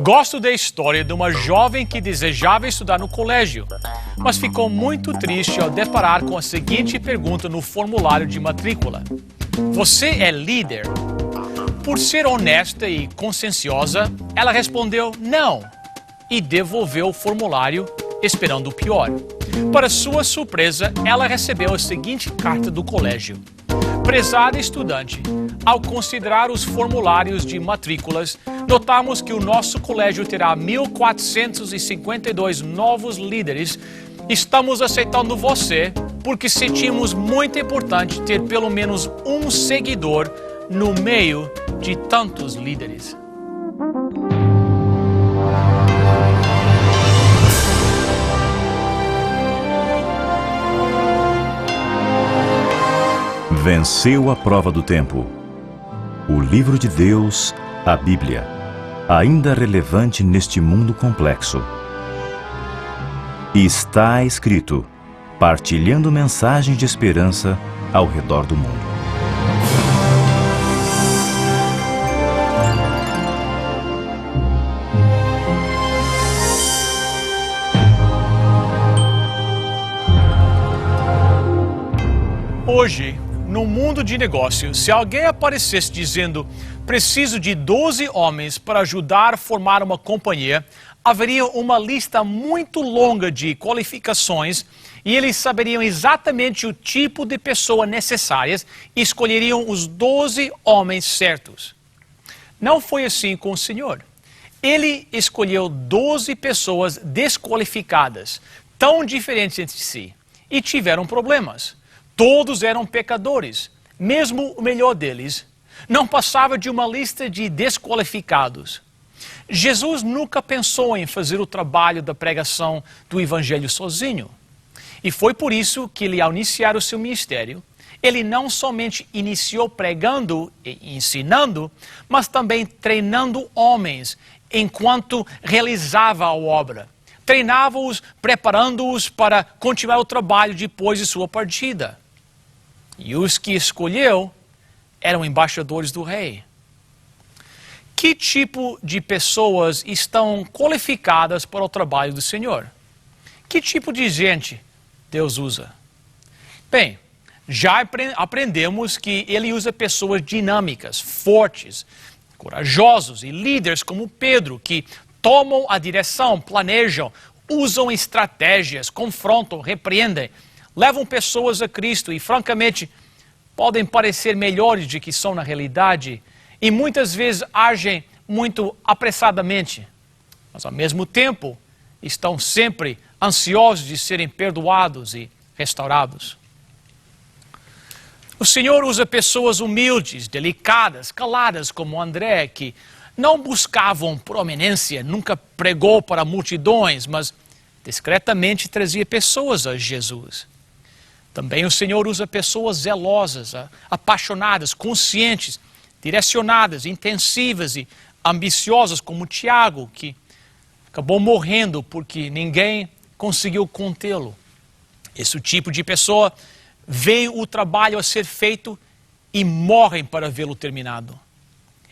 Gosto da história de uma jovem que desejava estudar no colégio, mas ficou muito triste ao deparar com a seguinte pergunta no formulário de matrícula: "Você é líder?" Por ser honesta e conscienciosa, ela respondeu não e devolveu o formulário esperando o pior. Para sua surpresa, ela recebeu a seguinte carta do colégio: "Prezada estudante, ao considerar os formulários de matrículas, notamos que o nosso colégio terá 1.452 novos líderes. Estamos aceitando você porque sentimos muito importante ter pelo menos um seguidor no meio de tantos líderes." Venceu a prova do tempo. O livro de Deus, a Bíblia, ainda relevante neste mundo complexo. E está escrito, partilhando mensagens de esperança ao redor do mundo. Hoje, no mundo de negócios, se alguém aparecesse dizendo "preciso de 12 homens para ajudar a formar uma companhia", haveria uma lista muito longa de qualificações e eles saberiam exatamente o tipo de pessoa necessárias e escolheriam os 12 homens certos. Não foi assim com o Senhor. Ele escolheu 12 pessoas desqualificadas, tão diferentes entre si, e tiveram problemas. Todos eram pecadores, mesmo o melhor deles não passava de uma lista de desqualificados. Jesus nunca pensou em fazer o trabalho da pregação do Evangelho sozinho. E foi por isso que ele, ao iniciar o seu ministério, ele não somente iniciou pregando e ensinando, mas também treinando homens enquanto realizava a obra. Treinava-os, preparando-os para continuar o trabalho depois de sua partida. E os que escolheu eram embaixadores do rei. Que tipo de pessoas estão qualificadas para o trabalho do Senhor? Que tipo de gente Deus usa? Bem, já aprendemos que Ele usa pessoas dinâmicas, fortes, corajosos e líderes como Pedro, que tomam a direção, planejam, usam estratégias, confrontam, repreendem, levam pessoas a Cristo e, francamente, podem parecer melhores do que são na realidade e muitas vezes agem muito apressadamente, mas ao mesmo tempo estão sempre ansiosos de serem perdoados e restaurados. O Senhor usa pessoas humildes, delicadas, caladas como André, que não buscavam proeminência, nunca pregou para multidões, mas discretamente trazia pessoas a Jesus. Também o Senhor usa pessoas zelosas, apaixonadas, conscientes, direcionadas, intensivas e ambiciosas como Tiago, que acabou morrendo porque ninguém conseguiu contê-lo. Esse tipo de pessoa vê o trabalho a ser feito e morrem para vê-lo terminado.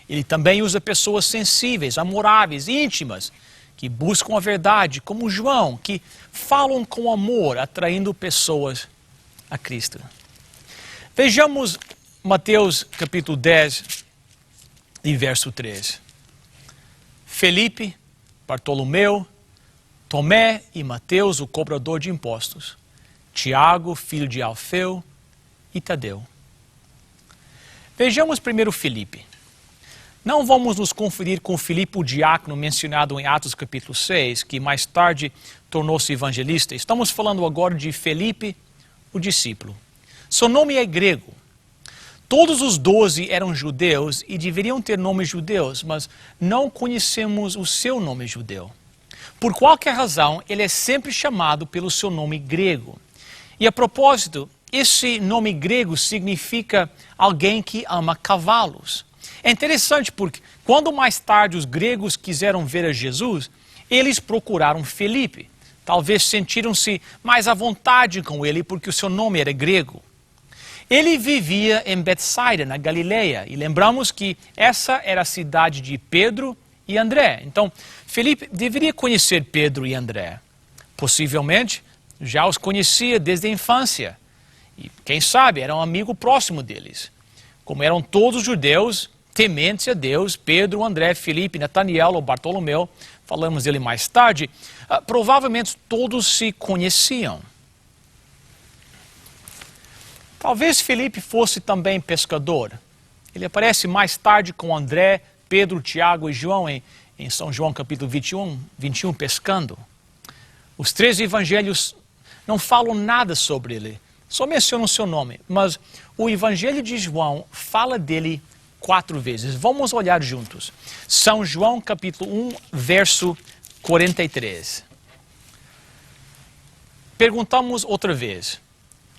Ele também usa pessoas sensíveis, amoráveis, íntimas, que buscam a verdade, como João, que falam com amor, atraindo pessoas a Cristo. Vejamos Mateus capítulo 10 e verso 3. Felipe, Bartolomeu, Tomé e Mateus, o cobrador de impostos, Tiago, filho de Alfeu e Tadeu. Vejamos primeiro Felipe. Não vamos nos confundir com Filipe o diácono mencionado em Atos capítulo 6, que mais tarde tornou-se evangelista. Estamos falando agora de Felipe, o discípulo. Seu nome é grego. Todos os 12 eram judeus e deveriam ter nomes judeus, mas não conhecemos o seu nome judeu. Por qualquer razão, ele é sempre chamado pelo seu nome grego. E a propósito, esse nome grego significa alguém que ama cavalos. É interessante porque quando mais tarde os gregos quiseram ver a Jesus, eles procuraram Felipe. Talvez sentiram-se mais à vontade com ele porque o seu nome era grego. Ele vivia em Betsaida, na Galileia, e lembramos que essa era a cidade de Pedro e André. Então, Felipe deveria conhecer Pedro e André. Possivelmente, já os conhecia desde a infância. E, quem sabe, era um amigo próximo deles. Como eram todos judeus, tementes a Deus, Pedro, André, Felipe, Nataniel ou Bartolomeu, falamos dele mais tarde, provavelmente todos se conheciam. Talvez Felipe fosse também pescador. Ele aparece mais tarde com André, Pedro, Tiago e João em São João capítulo 21, pescando. Os 3 evangelhos não falam nada sobre ele, só mencionam seu nome, mas o evangelho de João fala dele 4 vezes. Vamos olhar juntos. São João capítulo 1, verso 43. Perguntamos outra vez,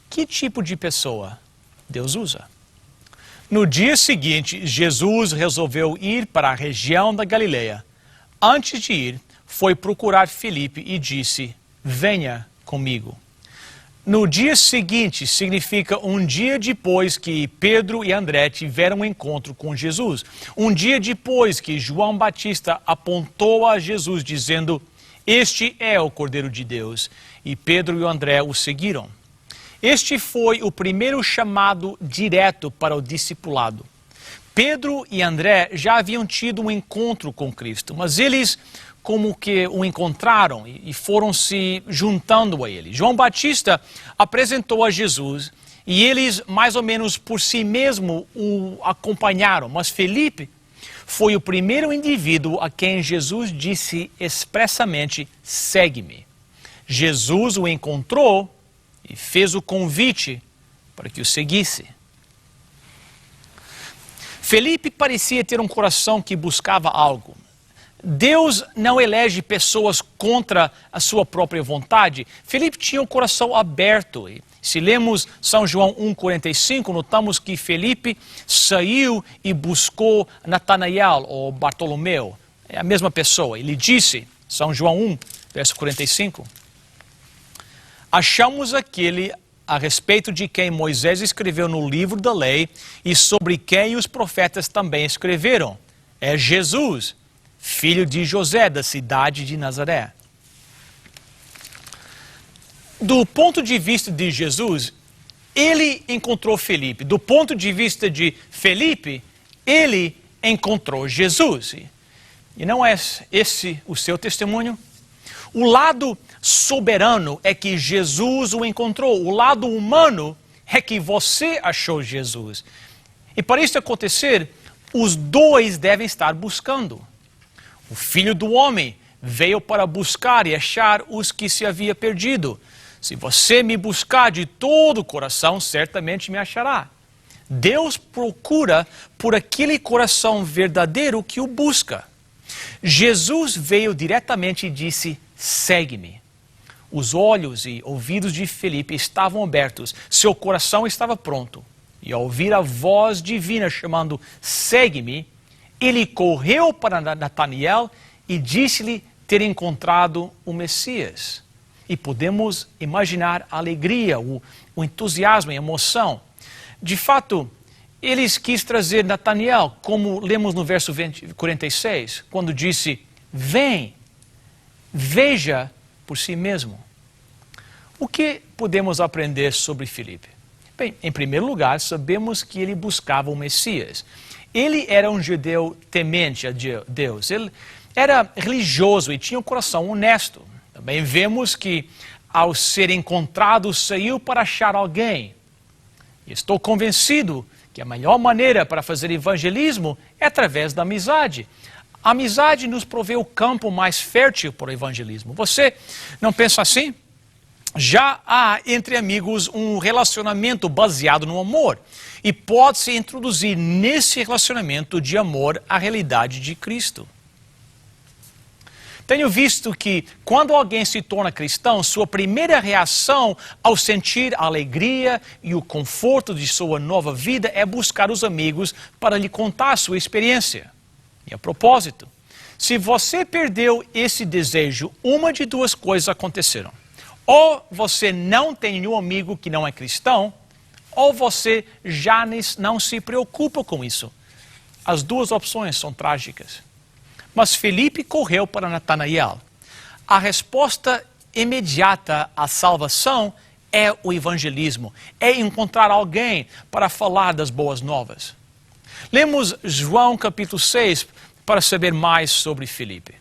que tipo de pessoa Deus usa? No dia seguinte, Jesus resolveu ir para a região da Galileia. Antes de ir, foi procurar Felipe e disse, venha comigo. No dia seguinte significa um dia depois que Pedro e André tiveram um encontro com Jesus. Um dia depois que João Batista apontou a Jesus dizendo, este é o Cordeiro de Deus. E Pedro e André o seguiram. Este foi o primeiro chamado direto para o discipulado. Pedro e André já haviam tido um encontro com Cristo, mas eles como que o encontraram e foram se juntando a ele. João Batista apresentou a Jesus e eles mais ou menos por si mesmo o acompanharam, mas Felipe foi o primeiro indivíduo a quem Jesus disse expressamente, segue-me. Jesus o encontrou e fez o convite para que o seguisse. Felipe parecia ter um coração que buscava algo. Deus não elege pessoas contra a sua própria vontade. Felipe tinha um coração aberto. E se lemos São João 1,45, notamos que Felipe saiu e buscou Natanael ou Bartolomeu. É a mesma pessoa. Ele disse, São João 1, verso 45, achamos aquele a respeito de quem Moisés escreveu no livro da lei e sobre quem os profetas também escreveram. É Jesus, filho de José, da cidade de Nazaré. Do ponto de vista de Jesus, ele encontrou Felipe. Do ponto de vista de Felipe, ele encontrou Jesus. E não é esse o seu testemunho? O lado soberano é que Jesus o encontrou. O lado humano é que você achou Jesus. E para isso acontecer, os dois devem estar buscando. O Filho do Homem veio para buscar e achar os que se havia perdido. Se você me buscar de todo o coração, certamente me achará. Deus procura por aquele coração verdadeiro que o busca. Jesus veio diretamente e disse, segue-me. Os olhos e ouvidos de Felipe estavam abertos, seu coração estava pronto. E ao ouvir a voz divina chamando, segue-me, ele correu para Natanael e disse-lhe ter encontrado o Messias. E podemos imaginar a alegria, o entusiasmo, a emoção. De fato, eles quis trazer Natanael, como lemos no verso 46, quando disse, vem, veja por si mesmo. O que podemos aprender sobre Filipe? Bem, em primeiro lugar, sabemos que ele buscava o Messias. Ele era um judeu temente a Deus. Ele era religioso e tinha um coração honesto. Também vemos que, ao ser encontrado, saiu para achar alguém. E estou convencido que a melhor maneira para fazer evangelismo é através da amizade. A amizade nos provê o campo mais fértil para o evangelismo. Você não pensa assim? Já há entre amigos um relacionamento baseado no amor. E pode-se introduzir nesse relacionamento de amor a realidade de Cristo. Tenho visto que quando alguém se torna cristão, sua primeira reação ao sentir a alegria e o conforto de sua nova vida é buscar os amigos para lhe contar a sua experiência. E a propósito, se você perdeu esse desejo, uma de duas coisas aconteceram. Ou você não tem nenhum amigo que não é cristão, ou você já não se preocupa com isso. As duas opções são trágicas. Mas Felipe correu para Natanael. A resposta imediata à salvação é o evangelismo, é encontrar alguém para falar das boas novas. Lemos João capítulo 6 para saber mais sobre Felipe.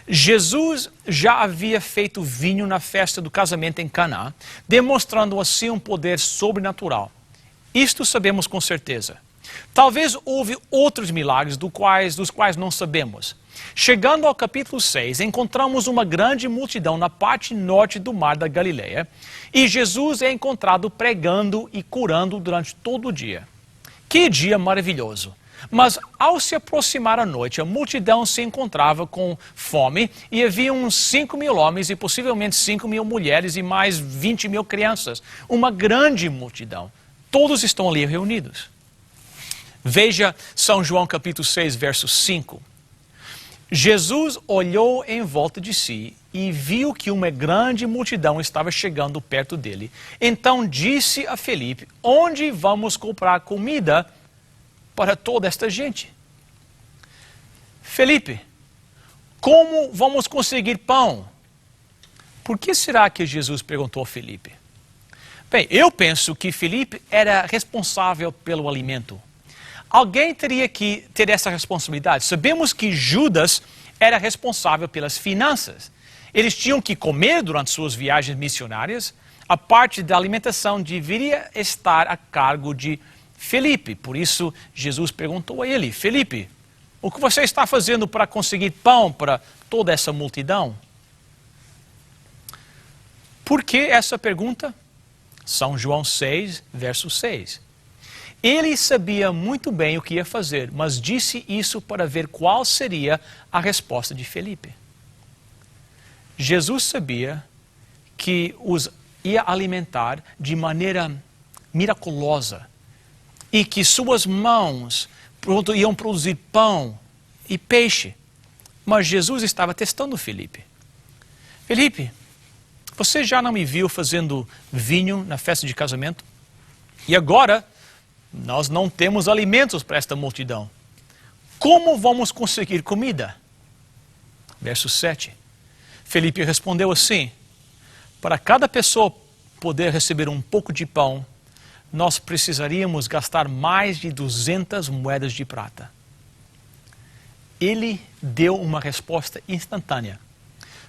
Jesus já havia feito vinho na festa do casamento em Caná, demonstrando assim um poder sobrenatural. Isto sabemos com certeza. Talvez houve outros milagres dos quais não sabemos. Chegando ao capítulo 6, encontramos uma grande multidão na parte norte do mar da Galileia e Jesus é encontrado pregando e curando durante todo o dia. Que dia maravilhoso! Mas ao se aproximar a noite, a multidão se encontrava com fome e havia uns 5.000 homens e possivelmente 5.000 mulheres e mais 20.000 crianças. Uma grande multidão. Todos estão ali reunidos. Veja São João capítulo 6, verso 5. Jesus olhou em volta de si e viu que uma grande multidão estava chegando perto dele. Então disse a Felipe: onde vamos comprar comida para toda esta gente? Felipe, como vamos conseguir pão? Por que será que Jesus perguntou a Felipe? Bem, eu penso que Felipe era responsável pelo alimento. Alguém teria que ter essa responsabilidade. Sabemos que Judas era responsável pelas finanças. Eles tinham que comer durante suas viagens missionárias. A parte da alimentação deveria estar a cargo de Felipe. Por isso, Jesus perguntou a ele: Felipe, o que você está fazendo para conseguir pão para toda essa multidão? Por que essa pergunta? São João 6, verso 6. Ele sabia muito bem o que ia fazer, mas disse isso para ver qual seria a resposta de Felipe. Jesus sabia que os ia alimentar de maneira miraculosa e que suas mãos iam produzir pão e peixe. Mas Jesus estava testando Felipe. Felipe, você já não me viu fazendo vinho na festa de casamento? E agora nós não temos alimentos para esta multidão. Como vamos conseguir comida? Verso 7. Felipe respondeu assim: para cada pessoa poder receber um pouco de pão, nós precisaríamos gastar mais de 200 moedas de prata. Ele deu uma resposta instantânea.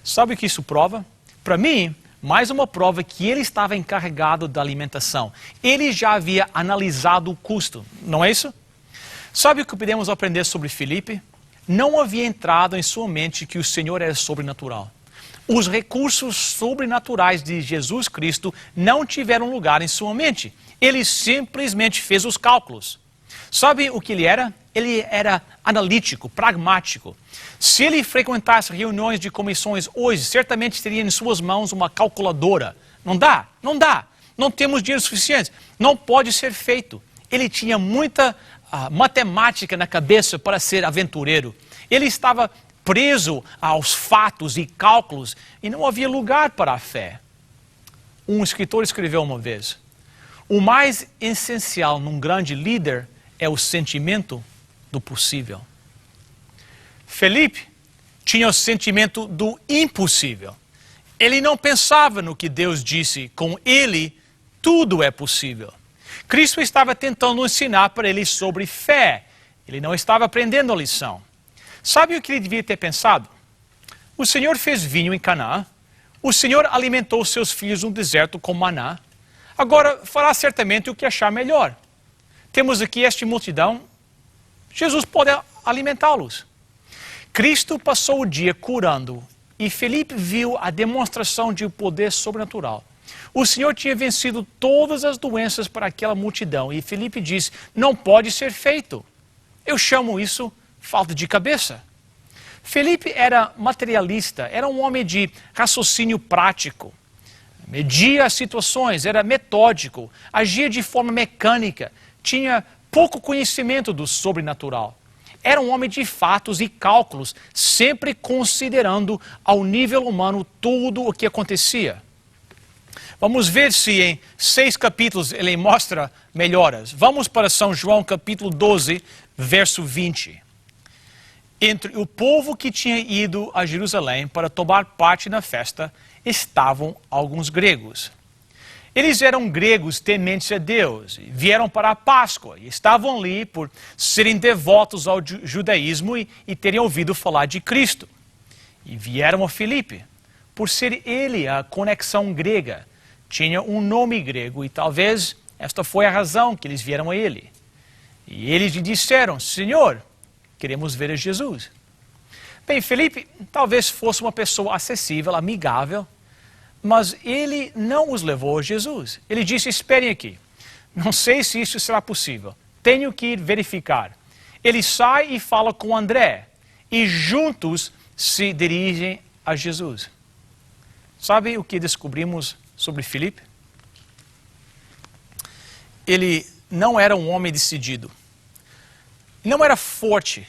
Sabe o que isso prova? Para mim, mais uma prova que ele estava encarregado da alimentação. Ele já havia analisado o custo, não é isso? Sabe o que podemos aprender sobre Felipe? Não havia entrado em sua mente que o Senhor era sobrenatural. Os recursos sobrenaturais de Jesus Cristo não tiveram lugar em sua mente. Ele simplesmente fez os cálculos. Sabe o que ele era? Ele era analítico, pragmático. Se ele frequentasse reuniões de comissões hoje, certamente teria em suas mãos uma calculadora. Não dá. Não temos dinheiro suficiente. Não pode ser feito. Ele tinha muita matemática na cabeça para ser aventureiro. Ele estava preso aos fatos e cálculos e não havia lugar para a fé. Um escritor escreveu uma vez: o mais essencial num grande líder é o sentimento do possível. Felipe tinha o sentimento do impossível. Ele não pensava no que Deus disse. Com ele, tudo é possível. Cristo estava tentando ensinar para ele sobre fé. Ele não estava aprendendo a lição. Sabe o que ele devia ter pensado? O Senhor fez vinho em Caná. O Senhor alimentou seus filhos no deserto com maná. Agora fará certamente o que achar melhor. Temos aqui esta multidão. Jesus pode alimentá-los. Cristo passou o dia curando e Felipe viu a demonstração de um poder sobrenatural. O Senhor tinha vencido todas as doenças para aquela multidão e Felipe disse: não pode ser feito. Eu chamo isso falta de cabeça. Felipe era materialista, era um homem de raciocínio prático. Media as situações, era metódico, agia de forma mecânica, tinha pouco conhecimento do sobrenatural. Era um homem de fatos e cálculos, sempre considerando ao nível humano tudo o que acontecia. Vamos ver se em 6 capítulos ele mostra melhoras. Vamos para São João capítulo 12, verso 20. Entre o povo que tinha ido a Jerusalém para tomar parte na festa, estavam alguns gregos. Eles eram gregos tementes a Deus, vieram para a Páscoa e estavam ali por serem devotos ao judaísmo e terem ouvido falar de Cristo. E vieram a Filipe, por ser ele a conexão grega, tinha um nome grego e talvez esta foi a razão que eles vieram a ele. E eles lhe disseram: Senhor, queremos ver a Jesus. Bem, Filipe talvez fosse uma pessoa acessível, amigável, mas ele não os levou a Jesus. Ele disse: esperem aqui, não sei se isso será possível, tenho que ir verificar. Ele sai e fala com André, e juntos se dirigem a Jesus. Sabe o que descobrimos sobre Filipe? Ele não era um homem decidido, não era forte.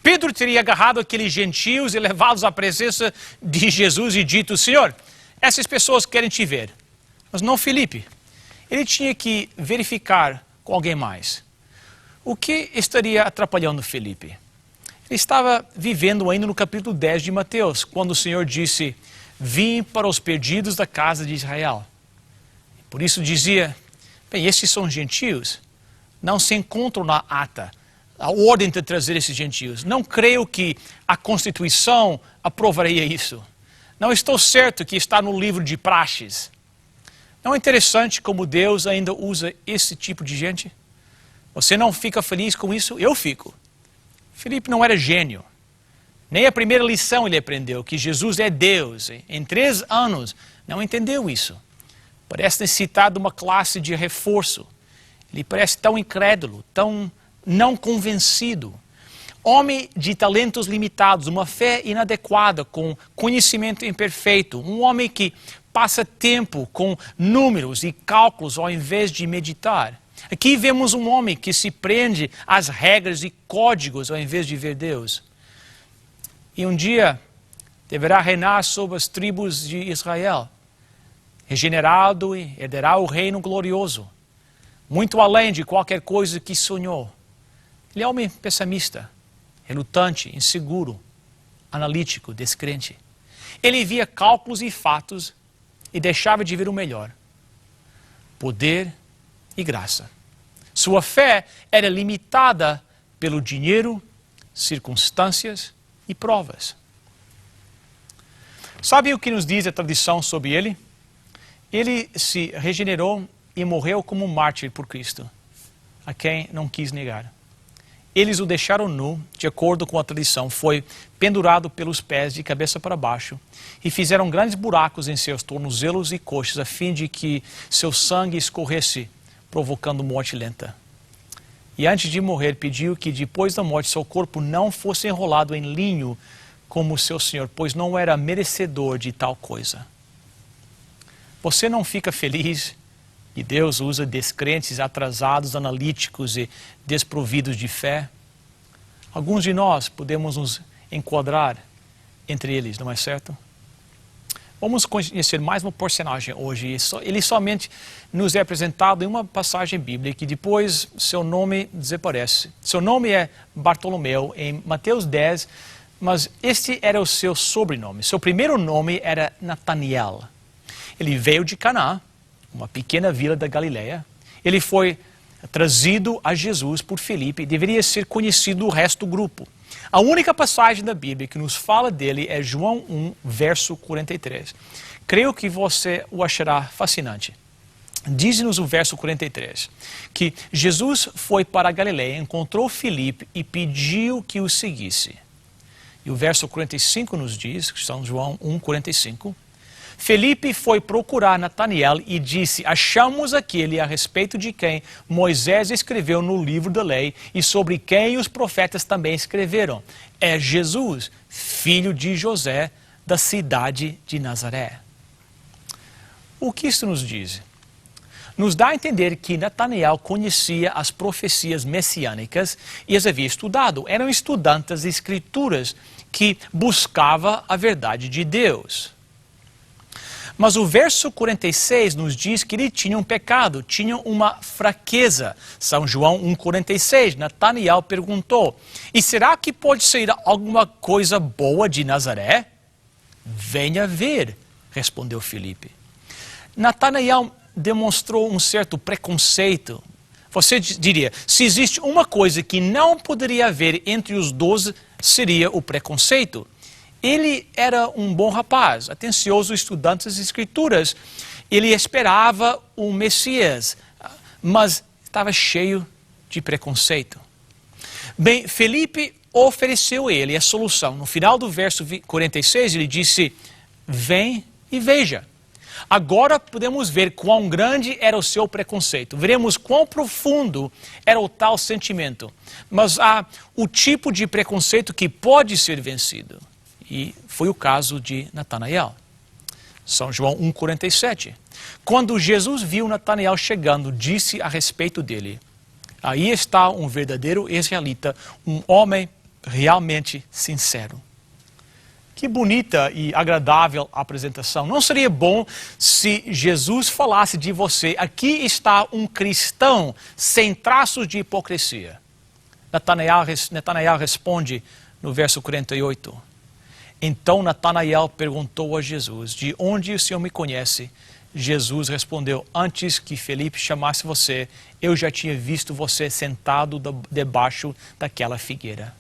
Pedro teria agarrado aqueles gentios e levá-los à presença de Jesus e dito: Senhor, essas pessoas querem te ver. Mas não Filipe. Ele tinha que verificar com alguém mais. O que estaria atrapalhando Filipe? Ele estava vivendo ainda no capítulo 10 de Mateus, quando o Senhor disse: vim para os perdidos da casa de Israel. Por isso dizia: bem, esses são gentios, não se encontram na ata, a ordem de trazer esses gentios. Não creio que a Constituição aprovaria isso. Não estou certo que está no livro de praxes. Não é interessante como Deus ainda usa esse tipo de gente? Você não fica feliz com isso? Eu fico. Filipe não era gênio. Nem a primeira lição ele aprendeu, que Jesus é Deus. Em 3 anos, não entendeu isso. Parece necessitar de uma classe de reforço. Ele parece tão incrédulo, tão não convencido. Homem de talentos limitados, uma fé inadequada, com conhecimento imperfeito. Um homem que passa tempo com números e cálculos ao invés de meditar. Aqui vemos um homem que se prende às regras e códigos ao invés de ver Deus. E um dia deverá reinar sobre as tribos de Israel. Regenerado e herdará o reino glorioso. Muito além de qualquer coisa que sonhou. Ele é um homem pessimista, relutante, inseguro, analítico, descrente. Ele via cálculos e fatos e deixava de ver o melhor: poder e graça. Sua fé era limitada pelo dinheiro, circunstâncias e provas. Sabe o que nos diz a tradição sobre ele? Ele se regenerou e morreu como um mártir por Cristo, a quem não quis negar. Eles o deixaram nu, de acordo com a tradição, foi pendurado pelos pés de cabeça para baixo e fizeram grandes buracos em seus tornozelos e coxas a fim de que seu sangue escorresse, provocando morte lenta. E antes de morrer pediu que depois da morte seu corpo não fosse enrolado em linho como seu Senhor, pois não era merecedor de tal coisa. Você não fica feliz que Deus usa descrentes, atrasados, analíticos e desprovidos de fé? Alguns de nós podemos nos enquadrar entre eles, não é certo? Vamos conhecer mais uma personagem hoje. Ele somente nos é apresentado em uma passagem bíblica e depois seu nome desaparece. Seu nome é Bartolomeu em Mateus 10, mas este era o seu sobrenome. Seu primeiro nome era Nataniel. Ele veio de Caná, uma pequena vila da Galileia. Ele foi trazido a Jesus por Filipe e deveria ser conhecido do resto do grupo. A única passagem da Bíblia que nos fala dele é João 1, verso 43. Creio que você o achará fascinante. Diz-nos o verso 43, que Jesus foi para a Galileia, encontrou Filipe e pediu que o seguisse. E o verso 45 nos diz, que está em João 1, 45, Filipe foi procurar Nataniel e disse: achamos aquele a respeito de quem Moisés escreveu no livro da lei e sobre quem os profetas também escreveram. É Jesus, filho de José, da cidade de Nazaré. O que isso nos diz? Nos dá a entender que Nataniel conhecia as profecias messiânicas e as havia estudado. Eram estudantes das Escrituras que buscava a verdade de Deus. Mas o verso 46 nos diz que ele tinha um pecado, tinha uma fraqueza. São João 1,46, Natanael perguntou: e será que pode sair alguma coisa boa de Nazaré? Venha ver, respondeu Filipe. Natanael demonstrou um certo preconceito. Você diria, se existe uma coisa que não poderia haver entre os 12, seria o preconceito. Ele era um bom rapaz, atencioso estudante das Escrituras. Ele esperava o Messias, mas estava cheio de preconceito. Bem, Felipe ofereceu a ele a solução. No final do verso 46, ele disse: vem e veja. Agora podemos ver quão grande era o seu preconceito. Veremos quão profundo era o tal sentimento. Mas há o tipo de preconceito que pode ser vencido. E foi o caso de Natanael. São João 1,47. Quando Jesus viu Natanael chegando, disse a respeito dele: aí está um verdadeiro israelita, um homem realmente sincero. Que bonita e agradável apresentação. Não seria bom se Jesus falasse de você: aqui está um cristão sem traços de hipocrisia? Natanael responde no verso 48. Então Natanael perguntou a Jesus: de onde o Senhor me conhece? Jesus respondeu: antes que Felipe chamasse você, eu já tinha visto você sentado debaixo daquela figueira.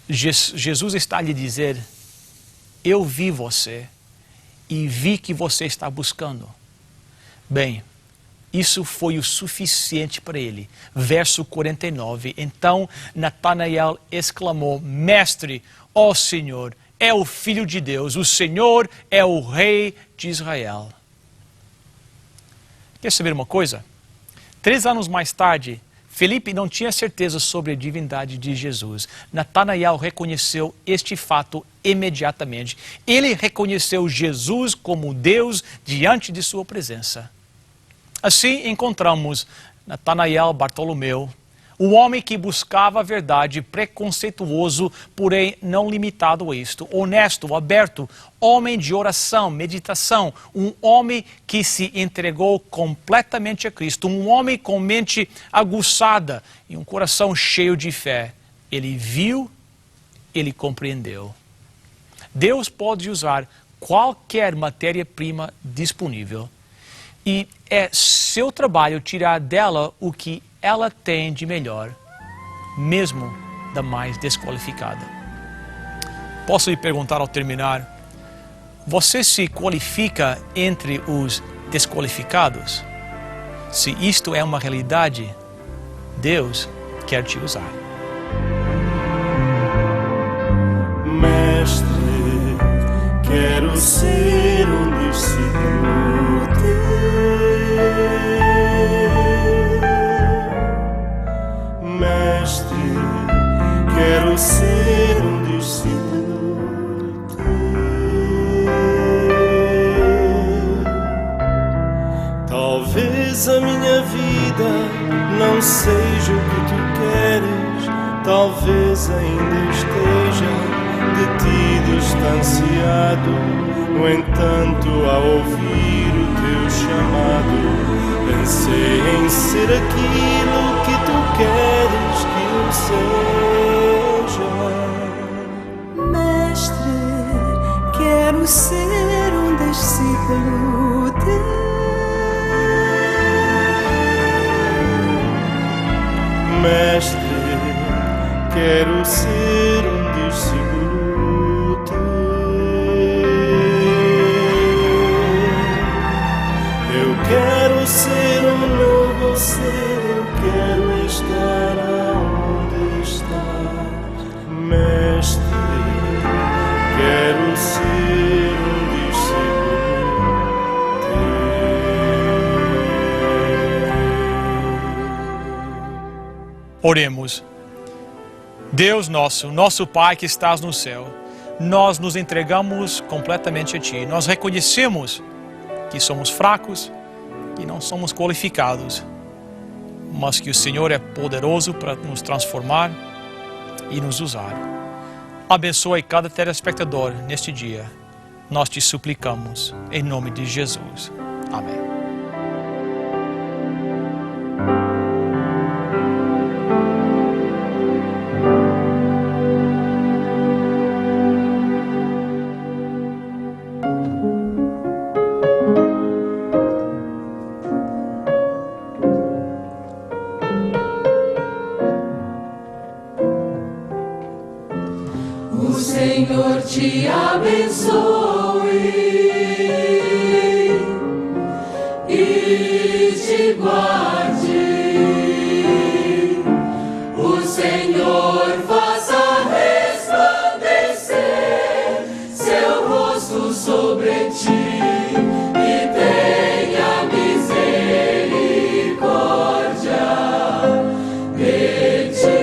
Jesus está a lhe dizer: eu vi você e vi que você está buscando. Bem, isso foi o suficiente para ele. Verso 49. Então Natanael exclamou: mestre, ó Senhor, é o Filho de Deus, o Senhor é o Rei de Israel. Quer saber uma coisa? 3 anos mais tarde, Felipe não tinha certeza sobre a divindade de Jesus. Natanael reconheceu este fato imediatamente. Ele reconheceu Jesus como Deus diante de sua presença. Assim encontramos Natanael Bartolomeu, o homem que buscava a verdade, preconceituoso, porém não limitado a isto, honesto, aberto, homem de oração, meditação, um homem que se entregou completamente a Cristo, um homem com mente aguçada e um coração cheio de fé. Ele viu, ele compreendeu. Deus pode usar qualquer matéria-prima disponível e é seu trabalho tirar dela o que ela tem de melhor, mesmo da mais desqualificada. Posso lhe perguntar ao terminar: você se qualifica entre os desqualificados? Se isto é uma realidade, Deus quer te usar. Mestre, quero ser um discípulo teu. Mestre, quero ser um discípulo teu. Talvez a minha vida não seja o que tu queres, talvez ainda esteja de ti distanciado. No entanto, ao ouvir o teu chamado, pensei em ser aquilo que tu queres que eu seja. Mestre, quero ser um discípulo teu. Mestre, quero ser um discípulo teu. Eu quero ser um novo ser, eu quero estar aonde estás. Mestre, quero ser um discípulo teu. Oremos. Deus nosso Pai que estás no céu, nós nos entregamos completamente a Ti. Nós reconhecemos que somos fracos, que não somos qualificados, mas que o Senhor é poderoso para nos transformar e nos usar. Abençoe cada telespectador neste dia. Nós te suplicamos, em nome de Jesus. Amém. O Senhor te abençoe e te guarde. O Senhor faça resplandecer seu rosto sobre ti e tenha misericórdia de ti.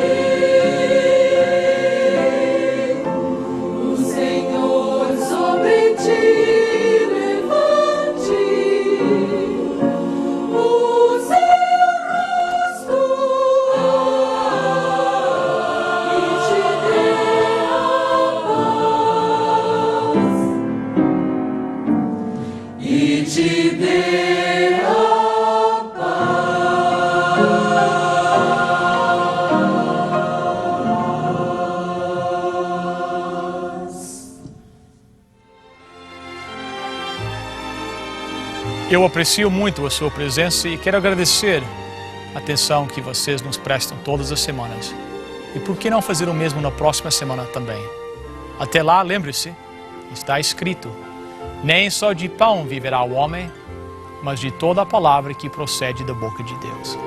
E te dê a paz. Eu aprecio muito a sua presença e quero agradecer a atenção que vocês nos prestam todas as semanas. E por que não fazer o mesmo na próxima semana também? Até lá, lembre-se, está escrito: nem só de pão viverá o homem, mas de toda a palavra que procede da boca de Deus.